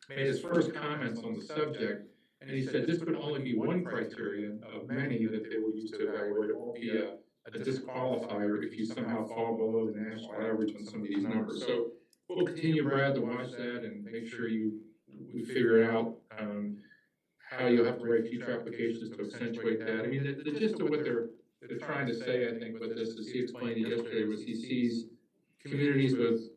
made his first comments on the subject, and he said this would only be one criteria of many that they will use to evaluate. It won't be a disqualifier if you somehow fall below the national average on some of these numbers. So we'll continue, Brad, to watch that and make sure we figure out how you'll have to write future applications to accentuate that. I mean, the gist of what they're trying to say, I think, with this, as he explained it yesterday, was he sees communities with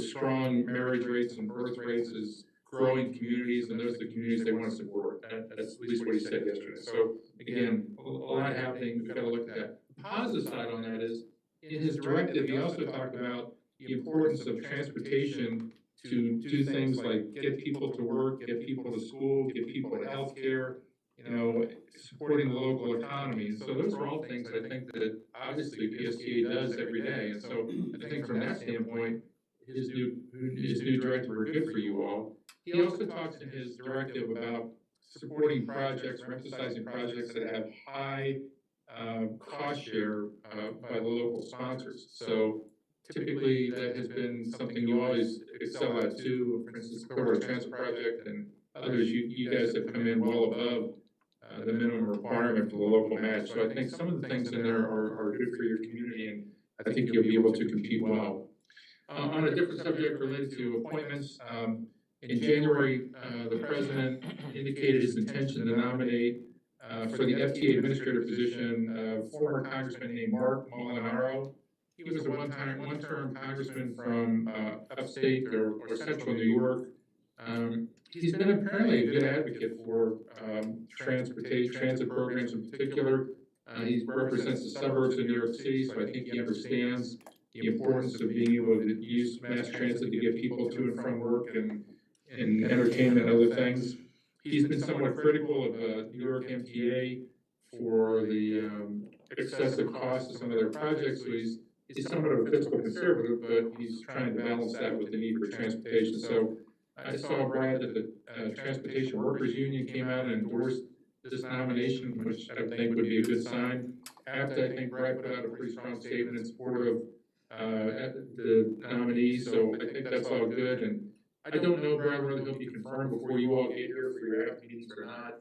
strong marriage rates and birth rates as growing communities, and those are the communities they want to support. That's at least what he said yesterday. So again, a lot happening. We've got to look at that. The positive side on that is, in his directive, he also talked about the importance of transportation to do things like get people to work, get people to school, get people to healthcare, supporting the local economy. And so those are all things I think that obviously PSTA does every day. And so I think from that standpoint, his new directive are good for you all. He also talks in his directive about supporting projects or emphasizing projects that have high cost share by the local sponsors. So typically that has been something you always excel at too. For instance, the Corridor Transit Project and others, you guys have come in well above the minimum requirement for the local match. So I think some of the things in there are good for your community, and I think you'll be able to compete well. On a different subject related to appointments, in January, the President indicated his intention to nominate for the FTA administrator position former Congressman named Mark Molinaro. He was a one-term congressman from upstate or central New York. He's been apparently a good advocate for transit programs in particular. He represents the suburbs of New York City, so I think he understands the importance of being able to use mass transit to get people to and from work and entertainment and other things. He's been somewhat critical of New York MTA for the excessive cost of some of their projects, so he's somewhat of a fiscal conservative, but he's trying to balance that with the need for transportation. So I saw, Brad, that the Transportation Workers Union came out and endorsed this nomination, which I think would be a good sign. APTA, I think Brad put out a pretty strong statement in support of the nominee, so I think that's all good. And I don't know, Brad, whether he'll be confirmed before you all get here for your APTA meetings or not,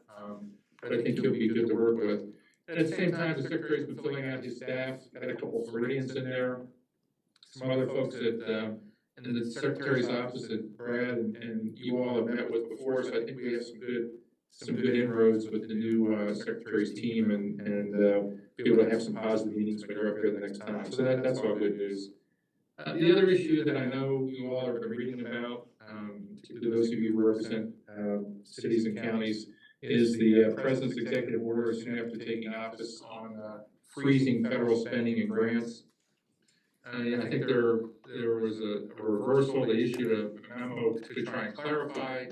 but I think he'll be good to work with. And at the same time, the secretary's been filling out his staff, got a couple of Floridians in there, some other folks that in the secretary's office that Brad and you all have met with before, so I think we have some good inroads with the new secretary's team and be able to have some positive meetings when you're up here the next time. So that's all good news. The other issue that I know you all have been reading about, to those of you who represent cities and counties, is the president's executive order soon after taking office on freezing federal spending and grants. I think there was a reversal. They issued a memo to try and clarify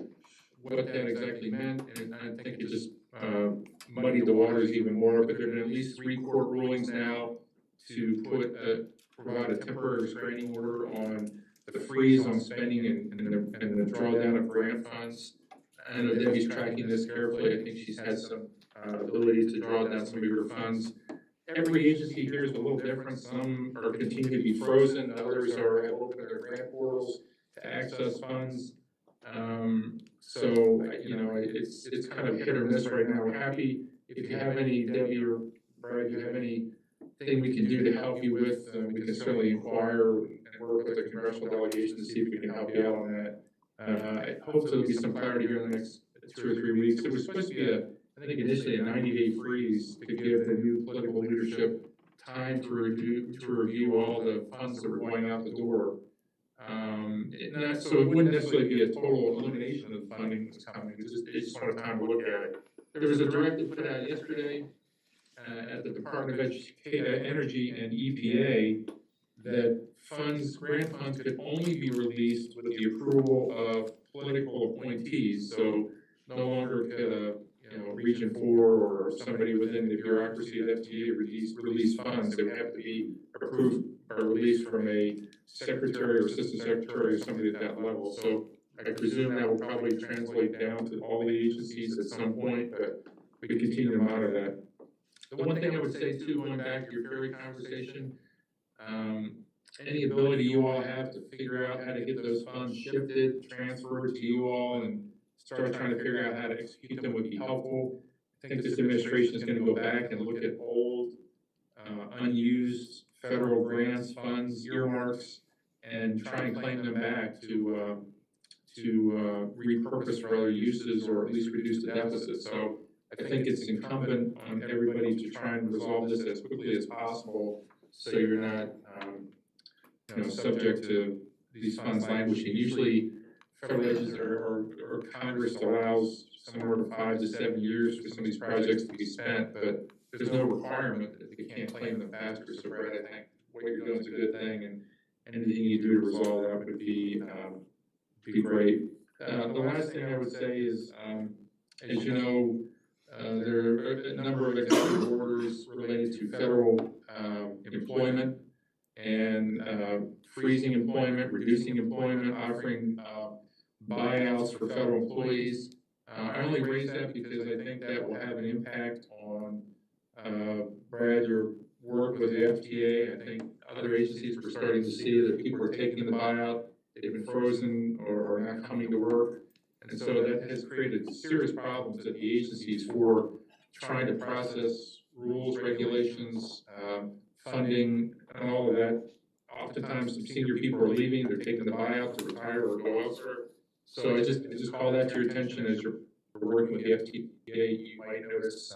what that exactly meant, and I think it just muddied the waters even more. But there have been at least 3 court rulings now to provide a temporary restraining order on the freeze on spending and the drawdown of grant funds. I know Debbie's tracking this carefully. I think she's had some ability to draw down some of your funds. Every agency here is a little different. Some are continuing to be frozen, others have opened their grant portals to access funds. So, it's kind of hit or miss right now. We're happy if you have any, Debbie or Brad, you have anything we can do to help you with, we can certainly inquire and work with the congressional delegation to see if we can help you out on that. Hopefully there'll be some clarity here in the next 2 or 3 weeks. It was supposed to be I think initially a 90-day freeze to give the new political leadership time to review all the funds that were going out the door. So it wouldn't necessarily be a total elimination of the funding that's coming, they just wanted time to look at it. There was a directive put out yesterday at the Department of Energy and EPA that grant funds could only be released with the approval of political appointees. So no longer could Region 4 or somebody within the bureaucracy of FTA release funds. They would have to be approved or released from a secretary or assistant secretary or somebody at that level. So I presume that will probably translate down to all the agencies at some point, but we continue to monitor that. The one thing I would say too, going back to your ferry conversation, any ability you all have to figure out how to get those funds shifted, transferred to you all, and start trying to figure out how to execute them would be helpful. I think this administration is going to go back and look at old, unused federal grants, funds, earmarks, and try and claim them back to repurpose for other uses or at least reduce the deficit. So I think it's incumbent on everybody to try and resolve this as quickly as possible so you're not subject to these funds languishing. Usually federal agencies or Congress allows somewhere to 5 to 7 years for some of these projects to be spent, but there's no requirement that they can't claim them faster. So Brad, I think what you're doing is a good thing, and anything you do to resolve that would be great. The last thing I would say is, as you know, there are a number of executive orders related to federal employment and freezing employment, reducing employment, offering buyouts for federal employees. I only raise that because I think that will have an impact on, Brad, your work with the FTA. I think other agencies are starting to see that people are taking the buyout, they've been frozen or not coming to work. And so that has created serious problems at the agencies for trying to process rules, regulations, funding, and all of that. Oftentimes, some senior people are leaving, they're taking the buyout to retire or go elsewhere. So I just call that to your attention as you're working with the FTA. You might notice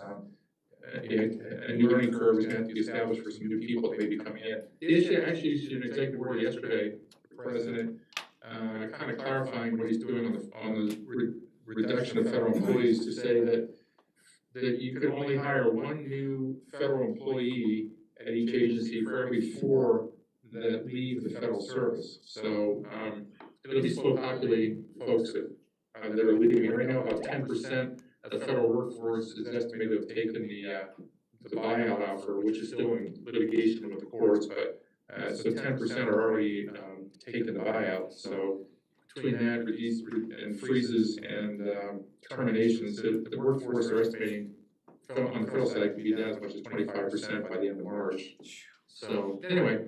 a new learning curve is going to have to be established for some new people that may be coming in. The issue actually issued an executive order yesterday, the president, kind of clarifying what he's doing on the reduction of federal employees to say that that you could only hire one new federal employee at each agency for every 4 that leave the federal service. So, it'll be slow populating folks that are leaving. Right now, about 10% of the federal workforce is estimated to have taken the buyout offer, which is still in litigation with the courts, but so 10% are already taken the buyout. So between that, and freezes and terminations, the workforce are estimating on the federal side could be down as much as 25% by the end of March. So anyway,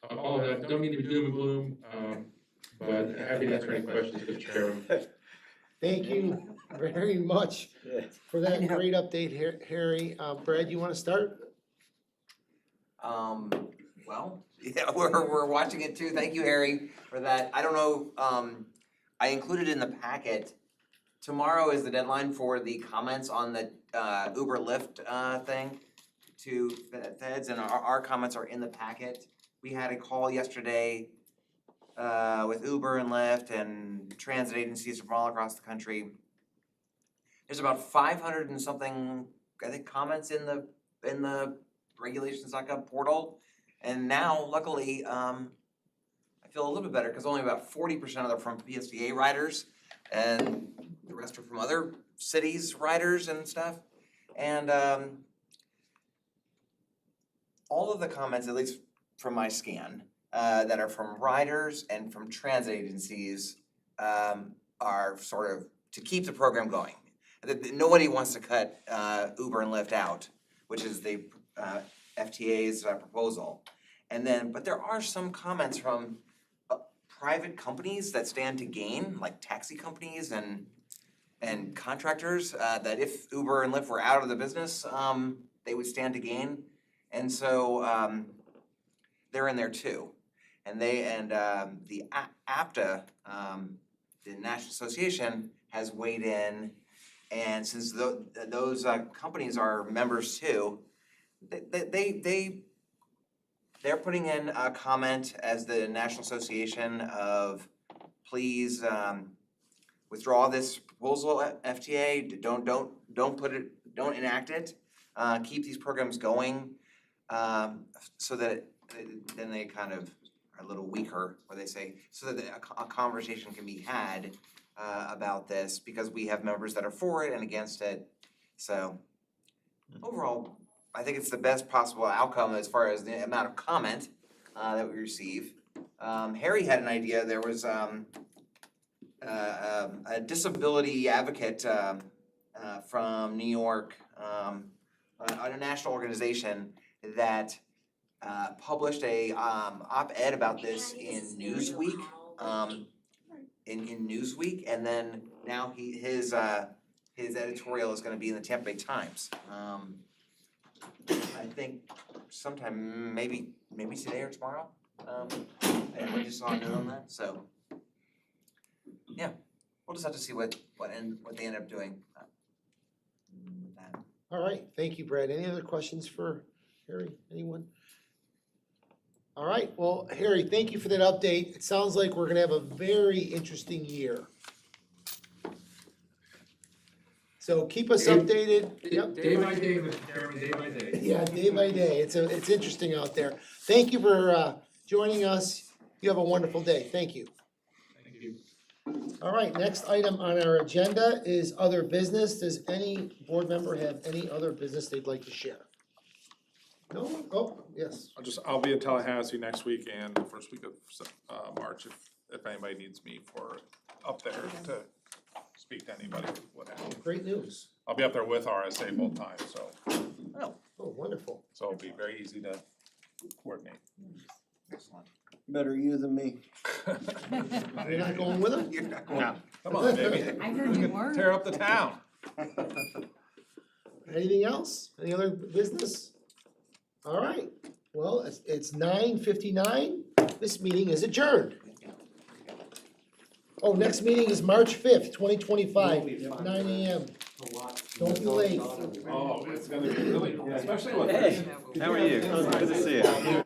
all of that, don't mean to be doom and gloom, but happy to answer any questions, Mr. Chairman. Thank you very much Yeah. for that great update, Harry. Brad, you wanna start? Well, yeah, we're watching it too. Thank you, Harry, for that. I don't know, I included in the packet, tomorrow is the deadline for the comments on the Uber Lyft thing to feds, and our comments are in the packet. We had a call yesterday with Uber and Lyft and transit agencies from all across the country. There's about 500 and something, I think, comments in the regulations.gov portal. And now, luckily, I feel a little bit better because only about 40% of them are from PSTA riders, and the rest are from other cities' riders and stuff. And all of the comments, at least from my scan, that are from riders and from transit agencies, are sort of to keep the program going. Nobody wants to cut Uber and Lyft out, which is the FTA's proposal. And then, but there are some comments from private companies that stand to gain, like taxi companies and contractors, that if Uber and Lyft were out of the business, they would stand to gain. And so they're in there too. And the APTA, the National Association, has weighed in, and since those companies are members too, they're putting in a comment as the National Association of please withdraw this proposal, FTA, don't enact it, keep these programs going, so that then they kind of are a little weaker, or they say, so that a conversation can be had about this, because we have members that are for it and against it. So overall, I think it's the best possible outcome as far as the amount of comment that we receive. Harry had an idea. There was a disability advocate from New York, a national organization that published a op-ed about this in Newsweek. In Newsweek, and then now his editorial is going to be in the Tampa Bay Times. I think sometime maybe today or tomorrow. I just saw a note on that. So yeah, we'll just have to see what they end up doing with that. All right, thank you, Brad. Any other questions for Harry? Anyone? All right, well, Harry, thank you for that update. It sounds like we're gonna have a very interesting year. So keep us updated. Yep. Day by day, Mr. Chairman, day by day. Yeah, day by day. It's interesting out there. Thank you for joining us. You have a wonderful day. Thank you. Thank you. All right, next item on our agenda is other business. Does any board member have any other business they'd like to share? No? Oh, yes. I'll be in Tallahassee next week and the first week of March if anybody needs me up there to speak to anybody, what have you. Great news. I'll be up there with RSA both times, so Oh, wonderful. it'll be very easy to coordinate. Excellent. Better you than me. You're not going with them? You're not going. Come on, baby. I heard you were. Tear up the town. Anything else? Any other business? All right, well, it's 9:59. This meeting is adjourned. Oh, next meeting is March 5th, 2025, 9 AM. Don't be late. Oh, it's gonna be really, especially with. Hey, How are you? Good to see you.